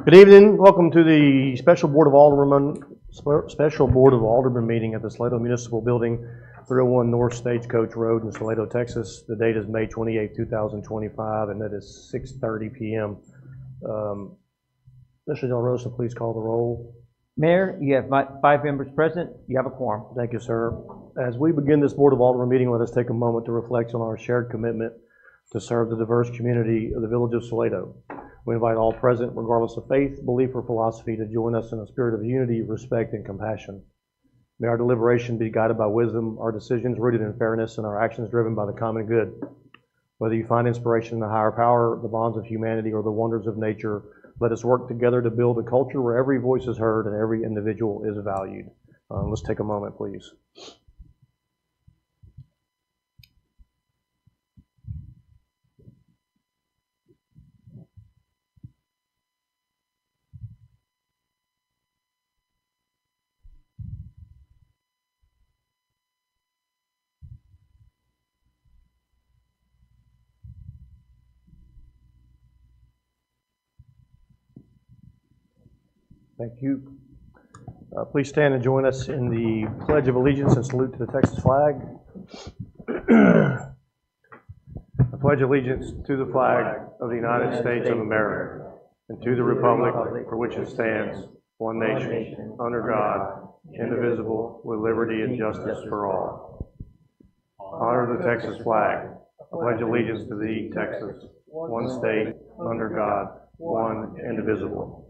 Good evening. Welcome to the Special Board of Aldermen meeting at the Salado Municipal Building, 301 North Stagecoach Road in Salado, Texas. The date is May 28, 2025, and it is 6:30 p.m. Mr. Del Rosa, please call the roll. Mayor, you have 5 members present. You have a quorum. Thank you, sir. As we begin this Board of Aldermen meeting, let us take a moment to reflect on our shared commitment to serve the diverse community of the Village of Salado. We invite all present, regardless of faith, belief, or philosophy, to join us in a spirit of unity, respect, and compassion. May our deliberation be guided by wisdom, our decisions rooted in fairness, and our actions driven by the common good. Whether you find inspiration in the higher power, the bonds of humanity, or the wonders of nature, let us work together to build a culture where every voice is heard and every individual is valued. Let's take a moment, please. Thank you. Please stand and join us in the Pledge of Allegiance and salute to the Texas flag. I pledge allegiance to the flag of the United States of America and to the republic for which it stands, one nation, under God, indivisible, with liberty and justice for all. Honor the Texas flag. I pledge allegiance to thee, Texas, one state, under God, one indivisible.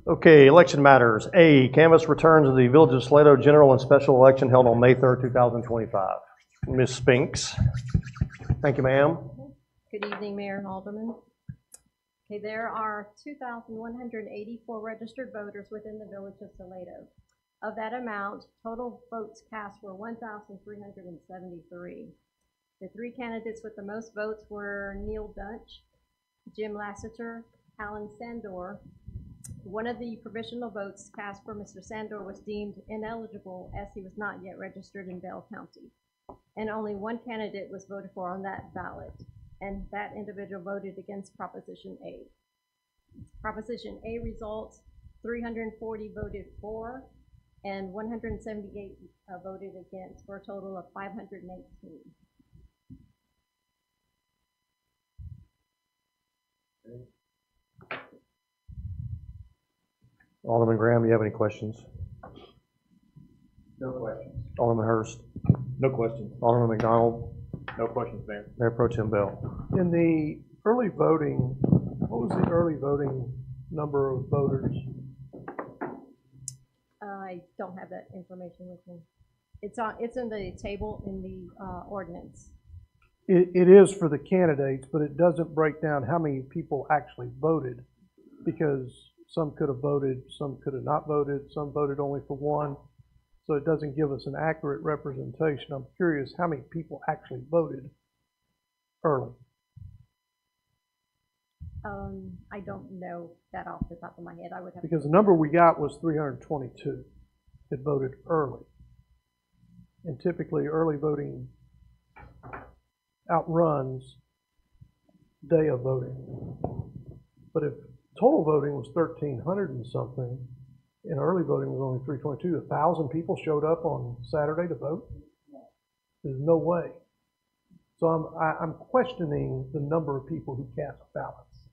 Okay, election matters. A, canvass returns of the Village of Salado general and special election held on May 3rd, 2025. Ms. Spinks. Thank you, ma'am. Good evening, Mayor and Alderman. Okay, there are 2,184 registered voters within the Village of Salado. Of that amount, total votes cast were 1,373. The 3 candidates with the most votes were Neil Dunch, Jim Lassiter, Alan Sandor. One of the provisional votes cast for Mr. Sandor was deemed ineligible as he was not yet registered in Bell County. And only 1 candidate was voted for on that ballot, and that individual voted against Proposition A. Proposition A results, 340 voted for and 178 voted against, for a total of 518. Alderman Graham, do you have any questions? No questions. Alderman Hurst? No questions. Alderman McDonald? No questions, Mayor. Mayor Pro Tem Bell? In the early voting, what was the early voting number of voters? I don't have that information with me. It's in the table in the ordinance. It is for the candidates, but it doesn't break down how many people actually voted, because some could have voted, some could have not voted, some voted only for one. So it doesn't give us an accurate representation. I'm curious how many people actually voted early. I don't know that off the top of my head. I would have Because the number we got was 322 that voted early. And typically early voting outruns day of voting. But if total voting was 1,300 and something, and early voting was only 322, 1,000 people showed up on Saturday to vote? There's no way. So I'm questioning the number of people who cast ballots.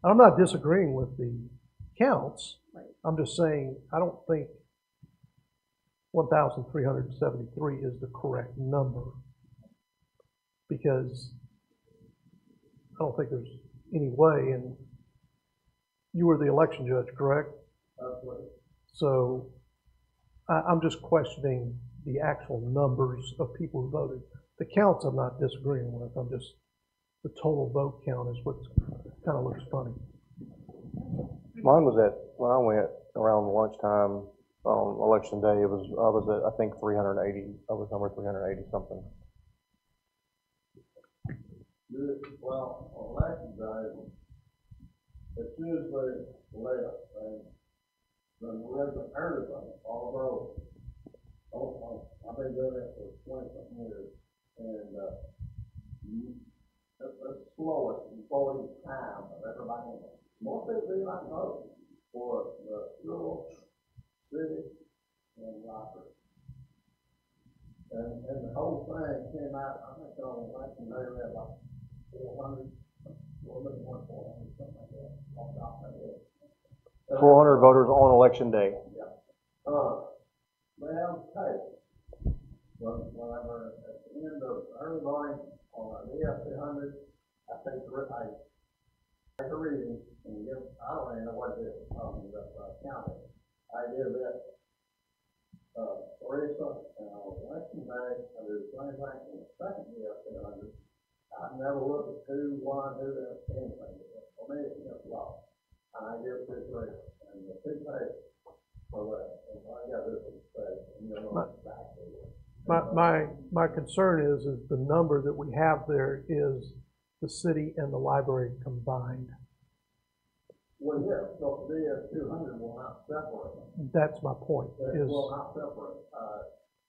I'm not disagreeing with the counts. I'm just saying I don't think 1,373 is the correct number, because I don't think there's any way. And you were the election judge, correct? Absolutely. So I'm just questioning the actual numbers of people who voted. The counts I'm not disagreeing with. I'm just, the total vote count is what kind of looks funny. Mine was when I went around lunchtime on election day, I was at, I think, 380. I was number 380 something. Well, on election day, as soon as they left, and then we had the early vote, although I've been doing it for 20 years, and, that's the slowest voting time of everybody. Most people do not vote for the rural, city, and library. And the whole thing came out, I think on election day, we had like 400, something like that, off the top of my head. 400 voters on election day. Yeah. Well, hey, whenever at the end of early voting on an EF200, I take a reading and give, I don't even know what it is, count it. I give it, Teresa, and on election day, I do the same thing in the second EF200. I never look at who won, who did anything. For me, it's just law. And I give it to Teresa, and the two days for that. And I got this one say, and you'll know exactly what. My concern is the number that we have there is the city and the library combined. Well, yeah, so the EF200 will not separate them. That's my point, It is, will not separate.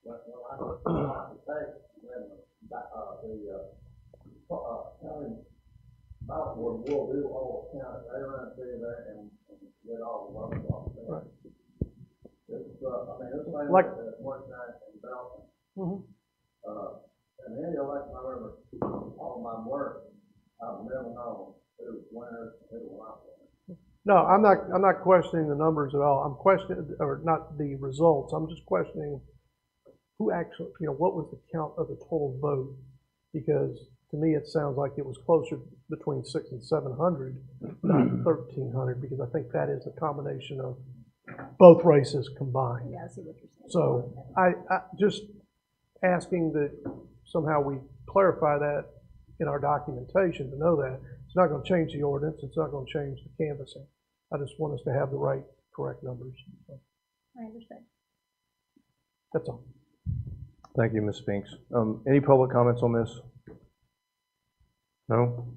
When I go to the state, then county ballot board will do all the county. They run through there and get all the votes off there. Right. It's, I mean, it's like Like- one night in Belton. Mhm. And any election I remember, all my work, I've never known who was winners, who was not winners. No, I'm not questioning the numbers at all. I'm questioning, or not the results. I'm just questioning who actually, what was the count of the total vote? Because to me, it sounds like it was closer between 600 and 700, not 1,300, because I think that is a combination of both races combined. Yeah, I see what you're saying. So I just asking that somehow we clarify that in our documentation to know that. It's not going to change the ordinance. It's not going to change the canvassing. I just want us to have the right, correct numbers. So I understand. that's all. Thank you, Ms. Spinks. Any public comments on this? No?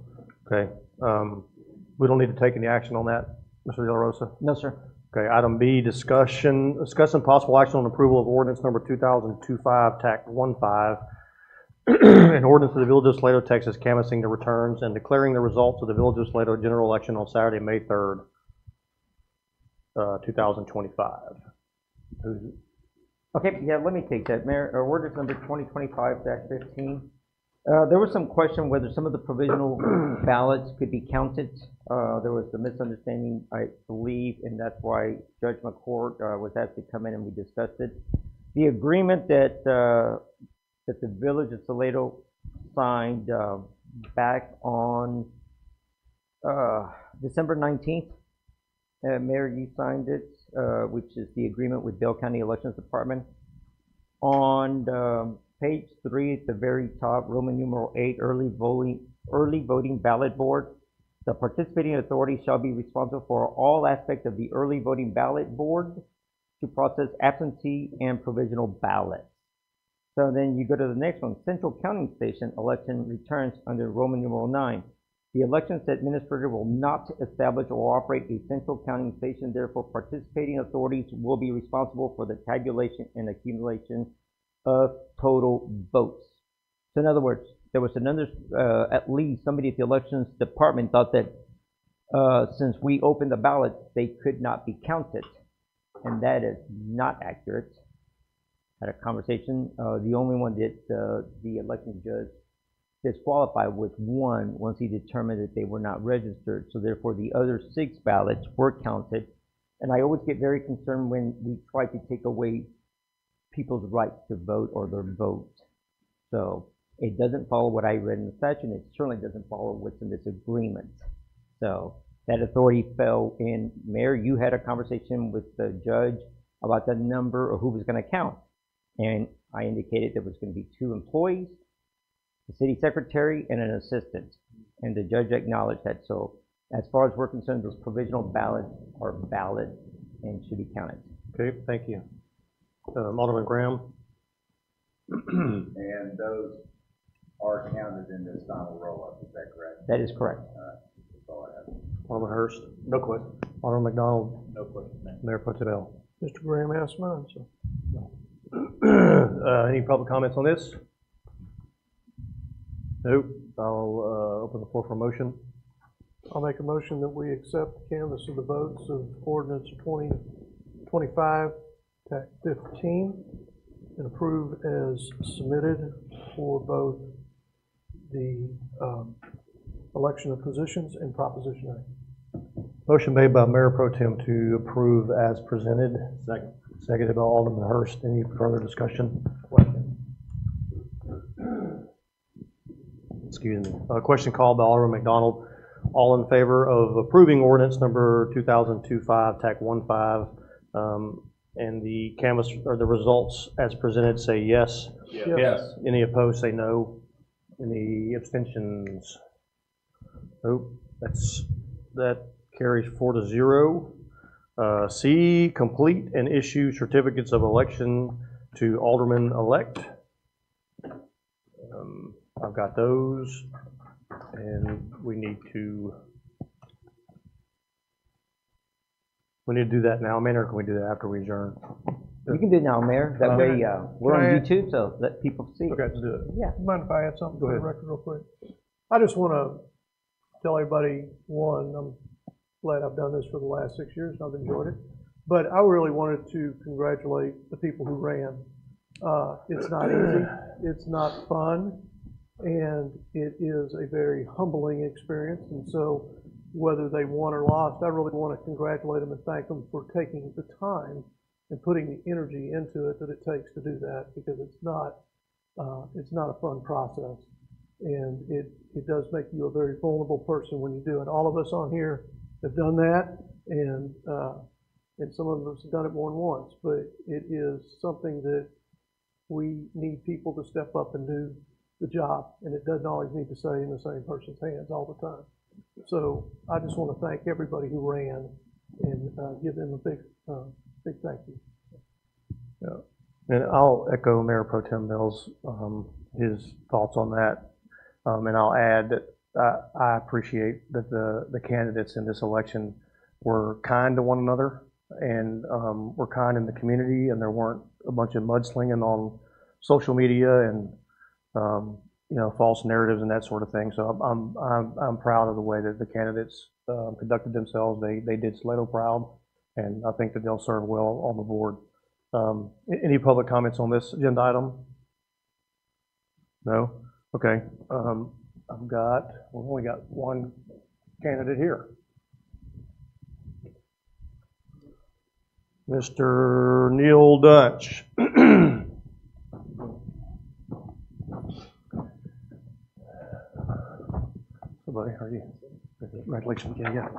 Okay. We don't need to take any action on that, Mr. De La Rosa? No, sir. Okay, item B, discuss and possible action on approval of ordinance number 2025, TAC 15, an ordinance of the Village of Salado, Texas, canvassing the returns and declaring the results of the Village of Salado general election on Saturday, May 3rd, 2025. Okay, yeah, let me take that, Mayor. Ordinance number 2025-15. There was some question whether some of the provisional ballots could be counted. There was a misunderstanding, I believe, and that's why Judge McCourt was asked to come in and we discussed it. The agreement that that the Village of Salado signed back on December 19th, Mayor, you signed it, which is the agreement with Dale County Elections Department. On page 3 at the very top, Roman numeral 8, early voting ballot board. The participating authority shall be responsible for all aspects of the early voting ballot board to process absentee and provisional ballots. So then you go to the next one, Central Counting Station election returns under Roman numeral 9. The elections administrator will not establish or operate a central counting station. Therefore, participating authorities will be responsible for the tabulation and accumulation of total votes. So in other words, there was another, at least somebody at the elections department thought that since we opened the ballots, they could not be counted. And that is not accurate. Had a conversation. The only one that the election judge disqualified was one once he determined that they were not registered. So therefore, the other 6 ballots were counted. And I always get very concerned when we try to take away people's right to vote or their vote. So it doesn't follow what I read in the statute, and it certainly doesn't follow what's in this agreement. So that authority fell in. Mayor, you had a conversation with the judge about the number of who was going to count. And I indicated there was going to be 2 employees, the city secretary, and an assistant. And the judge acknowledged that. So as far as we're concerned, those provisional ballots are valid and should be counted. Okay, thank you. Alderman Graham? And those are counted in this final roll-up, is that correct? That is correct. That's all I have. Alderman Hurst? No question. Alderman McDonald? No question, man. Mayor Potabell? Mr. Graham asked mine, so. Any public comments on this? Nope. I'll open the floor for a motion. I'll make a motion that we accept the canvass of the votes of ordinance 2025, TAC 15, and approve as submitted for both the election of positions and Proposition A. Motion made by Mayor Pro Tem to approve as presented. Second. Seconded by Alderman Hurst. Any further discussion? Excuse me. Question called by Alderman McDonald. All in favor of approving ordinance number 2025, TAC 15, and the canvas or the results as presented say yes. Yes. Any opposed say no. Any abstentions? Nope. That carries 4-0. C, complete and issue certificates of election to Alderman-elect. I've got those, and we need to do that now, man, or can we do that after we adjourn? You can do it now, Mayor. That way, we're on Can I- YouTube, so let people see. Okay, let's do it. Yeah. Mind if I add something Go for the ahead. record real quick? I just want to tell everybody, one, I'm glad I've done this for the last 6 years, and I've enjoyed it. But I really wanted to congratulate the people who ran. It's not easy, it's not fun, and it is a very humbling experience. And so whether they won or lost, I really want to congratulate them and thank them for taking the time and putting the energy into it that it takes to do that, because it's not a fun process. And it does make you a very vulnerable person when you do it. All of us on here have done that, and some of us have done it more than once, but it is something that we need people to step up and do the job, and it doesn't always need to stay in the same person's hands all the time. So I just want to thank everybody who ran and give them a big thank you. Yeah. And I'll echo Mayor Pro Tem Mills, his thoughts on that. And I'll add that I appreciate that the candidates in this election were kind to one another and were kind in the community, and there weren't a bunch of mudslinging on social media and false narratives and that sort of thing. So I'm proud of the way that the candidates conducted themselves. They did Salado proud, and I think that they'll serve well on the board. Any public comments on this agenda item? No? Okay. We've only got one candidate here. Mr. Neil Dutch. Somebody, how are you? Congratulations again, yeah.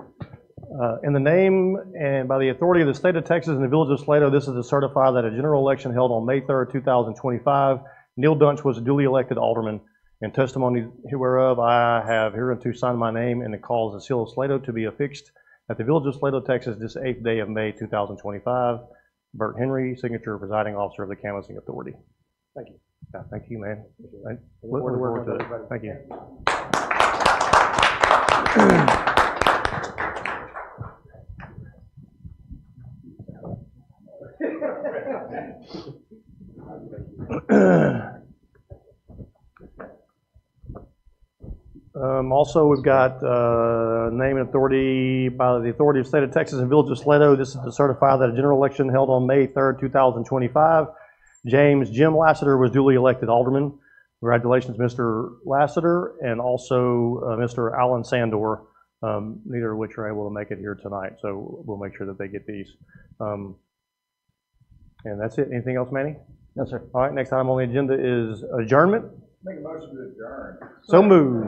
In the name and by the authority of the state of Texas and the Village of Salado, this is to certify that a general election held on May 3rd, 2025, Neil Dunch was duly elected alderman. In testimony whereof, I have hereunto signed my name and the cause of the seal of Salado to be affixed at the Village of Salado, Texas, this 8th day of May, 2025. Bert Henry, signature presiding officer of the canvassing authority. Thank you. Yeah, thank you, man. Look forward to it. Thank you. Also, we've got name and authority by the authority of the state of Texas and Village of Salado. This is to certify that a general election held on May 3rd, 2025. James Jim Lassiter was duly elected alderman. Congratulations, Mr. Lassiter, and also Mr. Alan Sandor, neither of which are able to make it here tonight. So we'll make sure that they get these. And that's it. Anything else, Manny? No, sir. All right, next item on the agenda is adjournment. Make a motion to adjourn. So moved.